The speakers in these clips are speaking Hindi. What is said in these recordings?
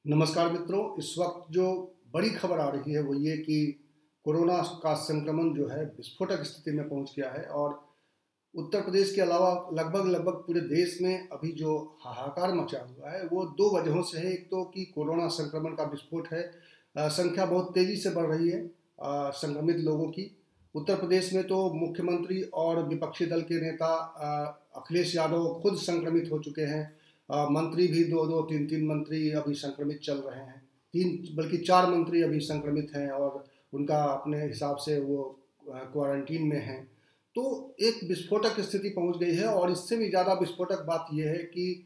नमस्कार मित्रों, इस वक्त जो बड़ी खबर आ रही है वो ये कि कोरोना का संक्रमण जो है विस्फोटक स्थिति में पहुंच गया है और उत्तर प्रदेश के अलावा लगभग पूरे देश में अभी जो हाहाकार मचा हुआ है वो दो वजहों से है। एक तो कि कोरोना संक्रमण का विस्फोट है। संख्या बहुत तेजी से बढ़ रही है संक्रमित लोगों की। उत्तर प्रदेश में तो मुख्यमंत्री और विपक्षी दल के नेता अखिलेश यादव खुद संक्रमित हो चुके हैं। मंत्री भी दो दो तीन तीन मंत्री अभी संक्रमित चल रहे हैं। तीन बल्कि चार मंत्री अभी संक्रमित हैं और उनका अपने हिसाब से वो क्वारंटीन में हैं। तो एक विस्फोटक स्थिति पहुंच गई है और इससे भी ज़्यादा विस्फोटक बात यह है कि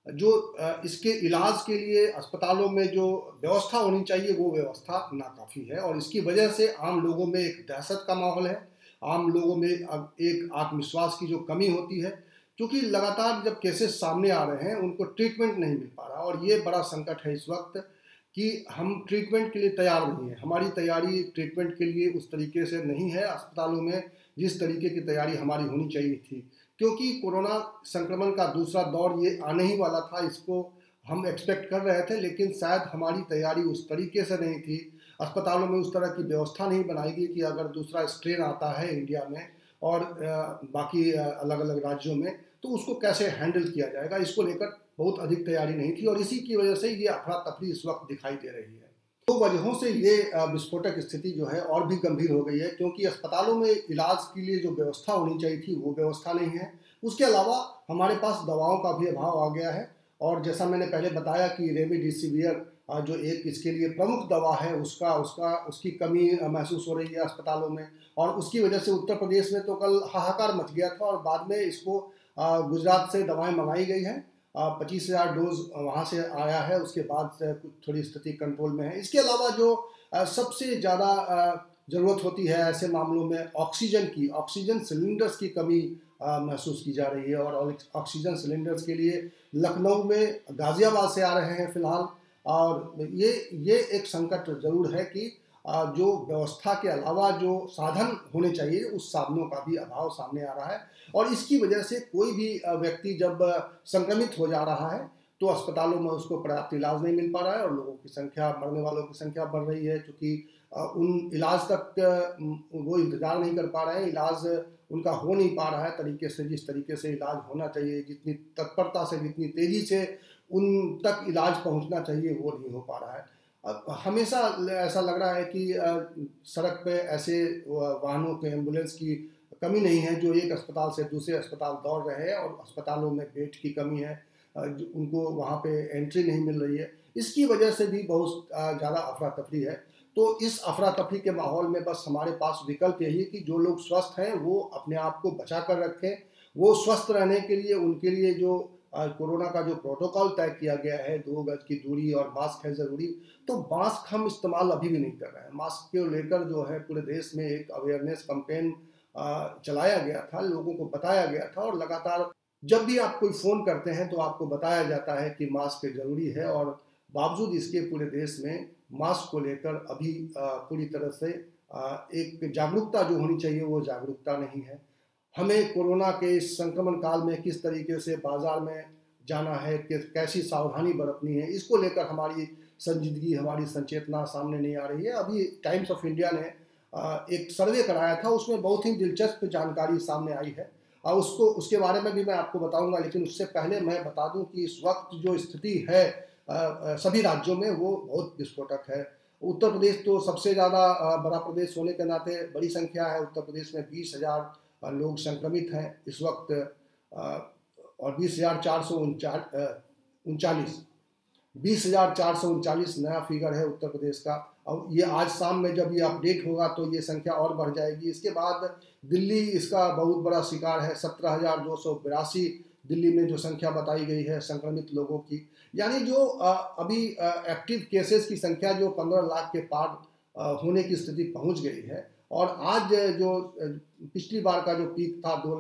जो इसके इलाज के लिए अस्पतालों में जो व्यवस्था होनी चाहिए वो व्यवस्था नाकाफ़ी है और इसकी वजह से आम लोगों में एक दहशत का माहौल है। आम लोगों में अब एक आत्मविश्वास की जो कमी होती है, क्योंकि लगातार जब केसेस सामने आ रहे हैं उनको ट्रीटमेंट नहीं मिल पा रहा और ये बड़ा संकट है इस वक्त कि हम ट्रीटमेंट के लिए तैयार नहीं हैं। हमारी तैयारी ट्रीटमेंट के लिए उस तरीके से नहीं है अस्पतालों में जिस तरीके की तैयारी हमारी होनी चाहिए थी, क्योंकि कोरोना संक्रमण का दूसरा दौर ये आने ही वाला था। इसको हम एक्सपेक्ट कर रहे थे, लेकिन शायद हमारी तैयारी उस तरीके से नहीं थी। अस्पतालों में उस तरह की व्यवस्था नहीं बनाई गई कि अगर दूसरा स्ट्रेन आता है इंडिया में और बाकी अलग अलग राज्यों में तो उसको कैसे हैंडल किया जाएगा, इसको लेकर बहुत अधिक तैयारी नहीं थी और इसी की वजह से ये अफरा तफरी इस वक्त दिखाई दे रही है। दो वजहों से ये विस्फोटक स्थिति जो है और भी गंभीर हो गई है, क्योंकि अस्पतालों में इलाज के लिए जो व्यवस्था होनी चाहिए थी वो व्यवस्था नहीं है। उसके अलावा हमारे पास दवाओं का भी अभाव आ गया है और जैसा मैंने पहले बताया कि रेमडेसिवियर जो एक इसके लिए प्रमुख दवा है उसकी कमी महसूस हो रही है अस्पतालों में और उसकी वजह से उत्तर प्रदेश में तो कल हाहाकार मच गया था और बाद में इसको गुजरात से दवाएं मंगाई गई हैं। 25,000 डोज वहाँ से आया है, उसके बाद से कुछ थोड़ी स्थिति कंट्रोल में है। इसके अलावा जो सबसे ज़्यादा ज़रूरत होती है ऐसे मामलों में ऑक्सीजन सिलेंडर्स की कमी महसूस की जा रही है और ऑक्सीजन सिलेंडर्स के लिए लखनऊ में गाज़ियाबाद से आ रहे हैं फ़िलहाल। और ये एक संकट ज़रूर है कि जो व्यवस्था के अलावा जो साधन होने चाहिए उस साधनों का भी अभाव सामने आ रहा है और इसकी वजह से कोई भी व्यक्ति जब संक्रमित हो जा रहा है तो अस्पतालों में उसको पर्याप्त इलाज नहीं मिल पा रहा है और लोगों की संख्या, मरने वालों की संख्या बढ़ रही है, क्योंकि उन इलाज तक वो इंतज़ार नहीं कर पा रहे हैं। इलाज उनका हो नहीं पा रहा है तरीके से, जिस तरीके से इलाज होना चाहिए, जितनी तत्परता से, जितनी तेज़ी से उन तक इलाज पहुंचना चाहिए वो नहीं हो पा रहा है। हमेशा ऐसा लग रहा है कि सड़क पे ऐसे वाहनों के, एम्बुलेंस की कमी नहीं है जो एक अस्पताल से दूसरे अस्पताल दौड़ रहे हैं और अस्पतालों में बेड की कमी है, उनको वहाँ पे एंट्री नहीं मिल रही है। इसकी वजह से भी बहुत ज़्यादा अफरा तफरी है। तो इस अफरा तफरी के माहौल में बस हमारे पास विकल्प यही है कि जो लोग स्वस्थ हैं वो अपने आप को बचा कर रखें। वो स्वस्थ रहने के लिए उनके लिए जो कोरोना का जो प्रोटोकॉल तय किया गया है, 2 गज की दूरी और मास्क है ज़रूरी, तो मास्क हम इस्तेमाल अभी भी नहीं कर रहे हैं। मास्क को लेकर जो है पूरे देश में एक अवेयरनेस कैंपेन चलाया गया था, लोगों को बताया गया था और लगातार जब भी आप कोई फ़ोन करते हैं तो आपको बताया जाता है कि मास्क ज़रूरी है और बावजूद इसके पूरे देश में मास्क को लेकर अभी पूरी तरह से एक जागरूकता जो होनी चाहिए वो जागरूकता नहीं है। हमें कोरोना के इस संक्रमण काल में किस तरीके से बाज़ार में जाना है, कैसी सावधानी बरतनी है, इसको लेकर हमारी संजीदगी, हमारी संचेतना सामने नहीं आ रही है। अभी टाइम्स ऑफ इंडिया ने एक सर्वे कराया था, उसमें बहुत ही दिलचस्प जानकारी सामने आई है और उसके बारे में भी मैं आपको बताऊंगा, लेकिन उससे पहले मैं बता दूं कि इस वक्त जो स्थिति है सभी राज्यों में वो बहुत विस्फोटक है। उत्तर प्रदेश तो सबसे ज़्यादा बड़ा प्रदेश होने के नाते बड़ी संख्या है। उत्तर प्रदेश में 20,000 लोग संक्रमित हैं इस वक्त और 20,439 नया फिगर है उत्तर प्रदेश का। और ये आज शाम में जब ये अपडेट होगा तो ये संख्या और बढ़ जाएगी। इसके बाद दिल्ली इसका बहुत बड़ा शिकार है, 17,282 दिल्ली में जो संख्या बताई गई है संक्रमित लोगों की। यानी जो अभी एक्टिव केसेस की संख्या जो 15 लाख के पार होने की स्थिति पहुंच गई है और आज जो पिछली बार का जो पीक था 2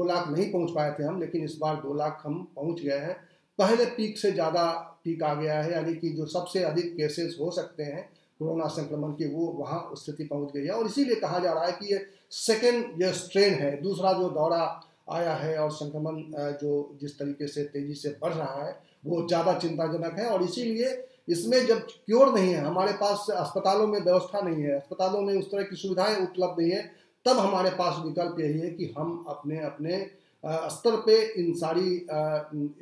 लाख नहीं पहुंच पाए थे हम, लेकिन इस बार 2 लाख हम पहुंच गए हैं। पहले पीक से ज़्यादा पीक आ गया है, यानी कि जो सबसे अधिक केसेस हो सकते हैं कोरोना संक्रमण की वो वहाँ स्थिति पहुँच गई है और इसीलिए कहा जा रहा है कि ये सेकेंड ये स्ट्रेन है, दूसरा जो दौरा आया है और संक्रमण जो जिस तरीके से तेज़ी से बढ़ रहा है वो ज़्यादा चिंताजनक है। और इसीलिए इसमें जब क्योर नहीं है, हमारे पास अस्पतालों में व्यवस्था नहीं है, अस्पतालों में उस तरह की सुविधाएं उपलब्ध नहीं है, तब हमारे पास विकल्प यही है कि हम अपने अपने स्तर पे इन सारी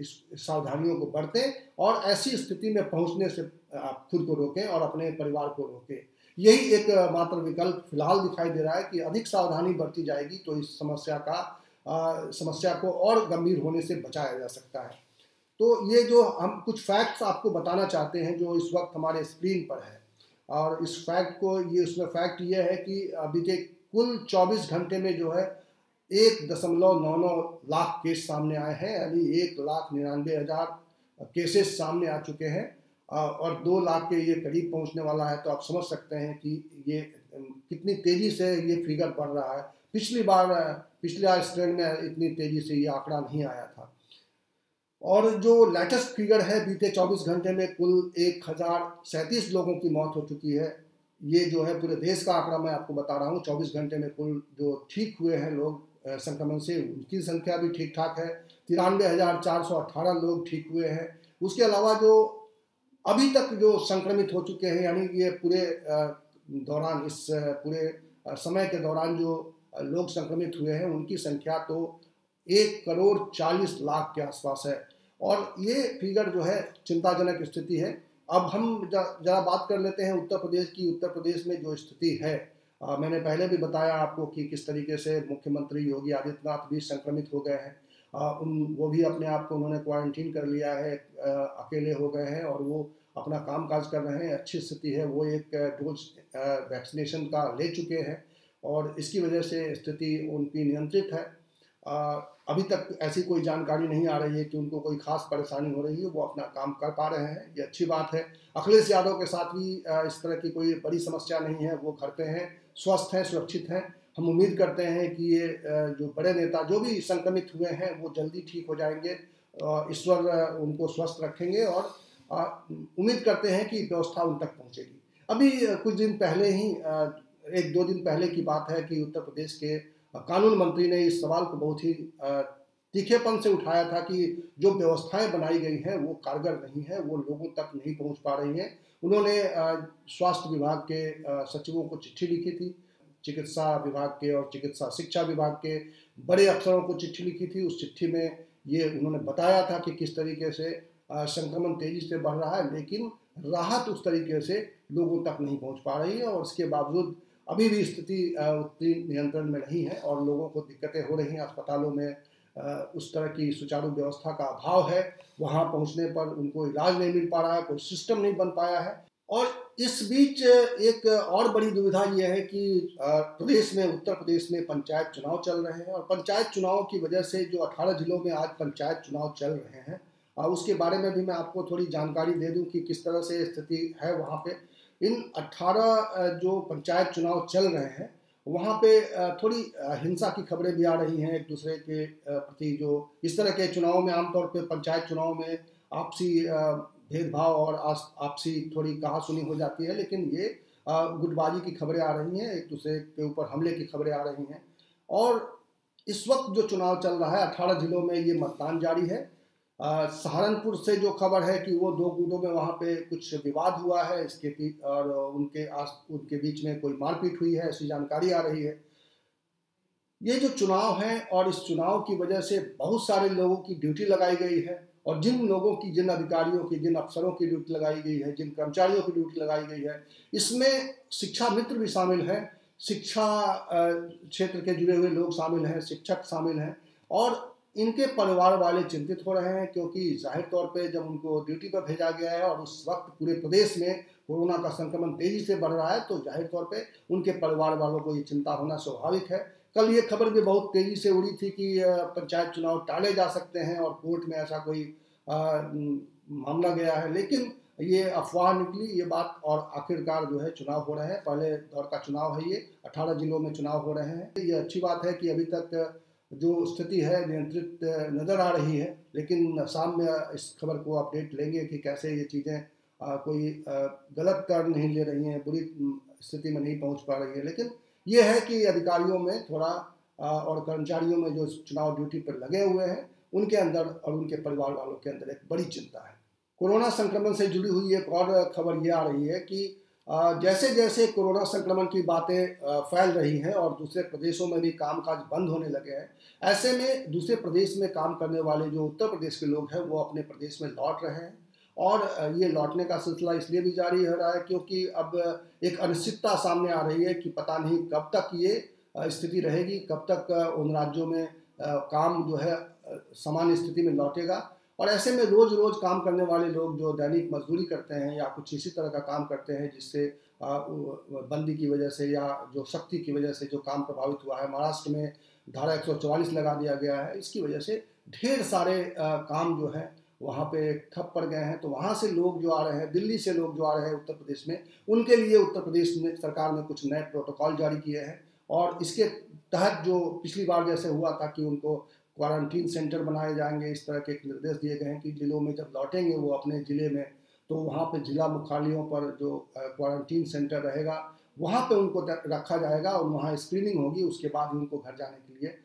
इस सावधानियों को बरतें और ऐसी स्थिति में पहुंचने से आप खुद को रोकें और अपने परिवार को रोकें। यही एक मात्र विकल्प फिलहाल दिखाई दे रहा है कि अधिक सावधानी बरती जाएगी तो इस समस्या को और गंभीर होने से बचाया जा सकता है। तो ये जो हम कुछ फैक्ट्स आपको बताना चाहते हैं जो इस वक्त हमारे स्क्रीन पर है, और इस फैक्ट को उसमें फैक्ट ये है कि अभी के कुल 24 घंटे में जो है 1.99 लाख केस सामने आए हैं, यानी 1,99,000 केसेस सामने आ चुके हैं और 2 लाख के ये करीब पहुंचने वाला है। तो आप समझ सकते हैं कि ये कितनी तेज़ी से ये फिगर बढ़ रहा है। पिछले स्ट्रेन में इतनी तेज़ी से ये आंकड़ा नहीं आया था। और जो लेटेस्ट फिगर है, बीते 24 घंटे में कुल 1,037 लोगों की मौत हो चुकी है। ये जो है पूरे देश का आंकड़ा मैं आपको बता रहा हूँ। 24 घंटे में कुल जो ठीक हुए हैं लोग संक्रमण से, उनकी संख्या भी ठीक ठाक है। 93,418 लोग ठीक हुए हैं। उसके अलावा जो अभी तक जो संक्रमित हो चुके हैं, यानी ये पूरे दौरान, इस पूरे समय के दौरान जो लोग संक्रमित हुए हैं, उनकी संख्या तो 1,40,40,00,000 के आसपास है। और ये फिगर जो है चिंताजनक स्थिति है। अब हम जरा बात कर लेते हैं उत्तर प्रदेश की। उत्तर प्रदेश में जो स्थिति है, मैंने पहले भी बताया आपको कि किस तरीके से मुख्यमंत्री योगी आदित्यनाथ भी संक्रमित हो गए हैं। वो भी अपने आप को उन्होंने क्वारंटीन कर लिया है, अकेले हो गए हैं और वो अपना कामकाज कर रहे हैं। अच्छी स्थिति है, वो एक डोज वैक्सीनेशन का ले चुके हैं और इसकी वजह से स्थिति उनकी नियंत्रित है। अभी तक ऐसी कोई जानकारी नहीं आ रही है कि उनको कोई खास परेशानी हो रही है, वो अपना काम कर पा रहे हैं, ये अच्छी बात है। अखिलेश यादव के साथ भी इस तरह की कोई बड़ी समस्या नहीं है, वो घर पे हैं, स्वस्थ हैं, सुरक्षित हैं। हम उम्मीद करते हैं कि ये जो बड़े नेता जो भी संक्रमित हुए हैं वो जल्दी ठीक हो जाएंगे। ईश्वर उनको स्वस्थ रखेंगे और उम्मीद करते हैं कि व्यवस्था उन तक पहुँचेगी। अभी कुछ दिन पहले ही, 1-2 दिन पहले की बात है कि उत्तर प्रदेश के कानून मंत्री ने इस सवाल को बहुत ही तीखेपन से उठाया था कि जो व्यवस्थाएं बनाई गई हैं वो कारगर नहीं है, वो लोगों तक नहीं पहुंच पा रही हैं। उन्होंने स्वास्थ्य विभाग के सचिवों को चिट्ठी लिखी थी, चिकित्सा विभाग के और चिकित्सा शिक्षा विभाग के बड़े अफसरों को चिट्ठी लिखी थी। उस चिट्ठी में ये उन्होंने बताया था कि किस तरीके से संक्रमण तेजी से बढ़ रहा है, लेकिन राहत उस तरीके से लोगों तक नहीं पहुँच पा रही है और इसके बावजूद अभी भी स्थिति उतनी नियंत्रण में नहीं है और लोगों को दिक्कतें हो रही हैं। अस्पतालों में उस तरह की सुचारू व्यवस्था का अभाव है, वहाँ पहुँचने पर उनको इलाज नहीं मिल पा रहा है, कोई सिस्टम नहीं बन पाया है। और इस बीच एक और बड़ी दुविधा ये है कि उत्तर प्रदेश में पंचायत चुनाव चल रहे हैं और पंचायत चुनाव की वजह से जो 18 जिलों में आज पंचायत चुनाव चल रहे हैं, उसके बारे में भी मैं आपको थोड़ी जानकारी दे दूं कि किस तरह से स्थिति है वहाँ पे। इन 18 जो पंचायत चुनाव चल रहे हैं वहाँ पे थोड़ी हिंसा की खबरें भी आ रही हैं एक दूसरे के प्रति। जो इस तरह के चुनाव में आमतौर पे पंचायत चुनाव में आपसी भेदभाव और आपसी थोड़ी कहासुनी हो जाती है, लेकिन ये गुटबाजी की खबरें आ रही हैं, एक दूसरे के ऊपर हमले की खबरें आ रही हैं। और इस वक्त जो चुनाव चल रहा है 18 जिलों में ये मतदान जारी है। सहारनपुर से जो खबर है कि वो 2 गुटों में वहाँ पे कुछ विवाद हुआ है, और उनके बीच में कोई मारपीट हुई है, ऐसी जानकारी आ रही है। ये जो चुनाव है और इस चुनाव की वजह से बहुत सारे लोगों की ड्यूटी लगाई गई है और जिन लोगों की, जिन अधिकारियों की, जिन अफसरों की ड्यूटी लगाई गई है, जिन कर्मचारियों की ड्यूटी लगाई गई है, इसमें शिक्षा मित्र भी शामिल हैं, शिक्षा क्षेत्र के जुड़े हुए लोग शामिल हैं, शिक्षक शामिल हैं और इनके परिवार वाले चिंतित हो रहे हैं क्योंकि जाहिर तौर पे जब उनको ड्यूटी पर भेजा गया है और उस वक्त पूरे प्रदेश में कोरोना का संक्रमण तेजी से बढ़ रहा है, तो जाहिर तौर पे उनके परिवार वालों को ये चिंता होना स्वाभाविक है। कल ये खबर भी बहुत तेजी से उड़ी थी कि पंचायत चुनाव टाले जा सकते हैं और कोर्ट में ऐसा कोई मामला गया है, लेकिन ये अफवाह निकली ये बात और आखिरकार जो है चुनाव हो रहे हैं। पहले दौर का चुनाव है, ये 18 जिलों में चुनाव हो रहे हैं। ये अच्छी बात है कि अभी तक जो स्थिति है नियंत्रित नज़र आ रही है, लेकिन शाम में इस खबर को अपडेट लेंगे कि कैसे ये चीज़ें कोई गलत टर्न नहीं ले रही हैं, बुरी स्थिति में नहीं पहुंच पा रही है। लेकिन ये है कि अधिकारियों में थोड़ा और कर्मचारियों में जो चुनाव ड्यूटी पर लगे हुए हैं उनके अंदर और उनके परिवार वालों के अंदर एक बड़ी चिंता है। कोरोना संक्रमण से जुड़ी हुई एक और खबर ये आ रही है कि जैसे जैसे कोरोना संक्रमण की बातें फैल रही हैं और दूसरे प्रदेशों में भी कामकाज बंद होने लगे हैं, ऐसे में दूसरे प्रदेश में काम करने वाले जो उत्तर प्रदेश के लोग हैं वो अपने प्रदेश में लौट रहे हैं। और ये लौटने का सिलसिला इसलिए भी जारी हो रहा है क्योंकि अब एक अनिश्चितता सामने आ रही है कि पता नहीं कब तक ये स्थिति रहेगी, कब तक उन राज्यों में काम जो है सामान्य स्थिति में लौटेगा। और ऐसे में रोज रोज काम करने वाले लोग जो दैनिक मजदूरी करते हैं या कुछ इसी तरह का काम करते हैं जिससे बंदी की वजह से या जो शक्ति की वजह से जो काम प्रभावित हुआ है, महाराष्ट्र में धारा 144 लगा दिया गया है, इसकी वजह से ढेर सारे काम जो है वहाँ पे ठप पड़ गए हैं। तो वहाँ से लोग जो आ रहे हैं, दिल्ली से लोग जो आ रहे हैं उत्तर प्रदेश में, उनके लिए उत्तर प्रदेश में सरकार ने कुछ नए प्रोटोकॉल जारी किए हैं। और इसके तहत जो पिछली बार जैसे हुआ था कि उनको क्वारंटीन सेंटर बनाए जाएंगे, इस तरह के निर्देश दिए गए हैं कि जिलों में जब लौटेंगे वो अपने ज़िले में, तो वहाँ पे जिला मुख्यालयों पर जो क्वारंटीन सेंटर रहेगा वहाँ पे उनको रखा जाएगा और वहाँ स्क्रीनिंग होगी, उसके बाद ही उनको घर जाने के लिए।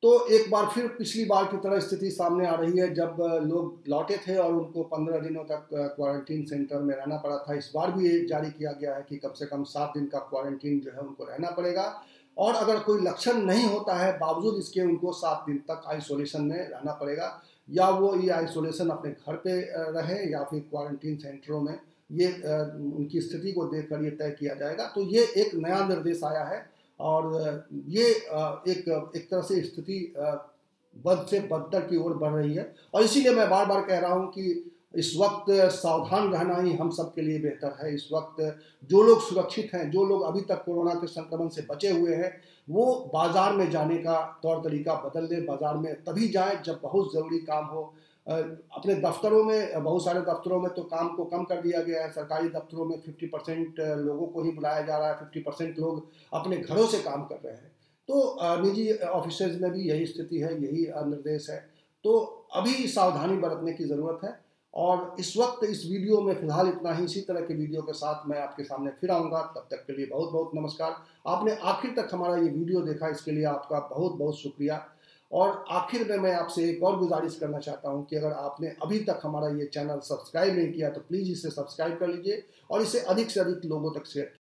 तो एक बार फिर पिछली बार की तरह स्थिति सामने आ रही है जब लोग लौटे थे और उनको 15 दिनों तक क्वारंटीन सेंटर में रहना पड़ा था। इस बार भी ये जारी किया गया है कि कम से कम 7 दिन का क्वारंटीन जो है उनको रहना पड़ेगा और अगर कोई लक्षण नहीं होता है बावजूद इसके उनको 7 दिन तक आइसोलेशन में रहना पड़ेगा, या वो ये आइसोलेशन अपने घर पे रहे या फिर क्वारंटीन सेंटरों में, ये उनकी स्थिति को देखकर ये तय किया जाएगा। तो ये एक नया निर्देश आया है और ये एक तरह से स्थिति बद से बदतर की ओर बढ़ रही है। और इसीलिए मैं बार बार कह रहा हूँ कि इस वक्त सावधान रहना ही हम सब के लिए बेहतर है। इस वक्त जो लोग सुरक्षित हैं, जो लोग अभी तक कोरोना के संक्रमण से बचे हुए हैं, वो बाज़ार में जाने का तौर तरीका बदल दें। बाज़ार में तभी जाएं जब बहुत ज़रूरी काम हो। अपने दफ्तरों में, बहुत सारे दफ्तरों में तो काम को कम कर दिया गया है। सरकारी दफ्तरों में 50% लोगों को ही बुलाया जा रहा है, 50% लोग अपने घरों से काम कर रहे हैं। तो निजी ऑफिसेज में भी यही स्थिति है, यही निर्देश है। तो अभी सावधानी बरतने की ज़रूरत है। और इस वक्त इस वीडियो में फ़िलहाल इतना ही। इसी तरह के वीडियो के साथ मैं आपके सामने फिर आऊँगा। तब तक के लिए बहुत बहुत नमस्कार। आपने आखिर तक हमारा ये वीडियो देखा, इसके लिए आपका बहुत बहुत शुक्रिया। और आखिर में मैं आपसे एक और गुजारिश करना चाहता हूँ कि अगर आपने अभी तक हमारा ये चैनल सब्सक्राइब नहीं किया तो प्लीज़ इसे सब्सक्राइब कर लीजिए और इसे अधिक से अधिक लोगों तक शेयर